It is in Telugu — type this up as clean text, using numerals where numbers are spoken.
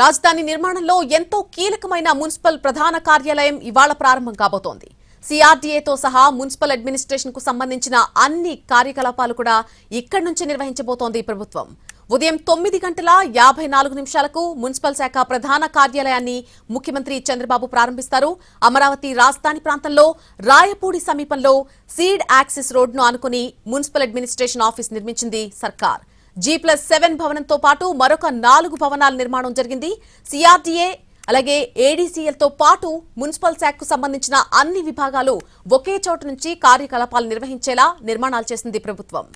రాజధాని నిర్మాణంలో ఎంతో కీలకమైన మున్సిపల్ ప్రధాన కార్యాలయం ఇవాళ ప్రారంభం కాబోతోంది. సిఆర్డీఏతో సహా మున్సిపల్ అడ్మినిస్ట్రేషన్ కు సంబంధించిన అన్ని కార్యకలాపాలు కూడా ఇక్కడి నుంచి నిర్వహించబోతోంది ప్రభుత్వం. ఉదయం 9:54 మున్సిపల్ శాఖ ప్రధాన కార్యాలయాన్ని ముఖ్యమంత్రి చంద్రబాబు ప్రారంభిస్తారు. అమరావతి రాజధాని ప్రాంతంలో రాయపూడి సమీపంలో సీడ్ యాక్సిస్ రోడ్ను ఆనుకుని మున్సిపల్ అడ్మినిస్ట్రేషన్ ఆఫీస్ నిర్మించింది సర్కార్. G+7 భవనంతో పాటు మరొక 4 భవనాల నిర్మాణం జరిగింది. సిఆర్డీఏ అలాగే ఏడీసీఎల్ తో పాటు మున్సిపల్ శాఖకు సంబంధించిన అన్ని విభాగాలు ఒకే చోట నుంచి కార్యకలాపాలు నిర్వహించేలా నిర్మాణాలు చేసింది ప్రభుత్వం.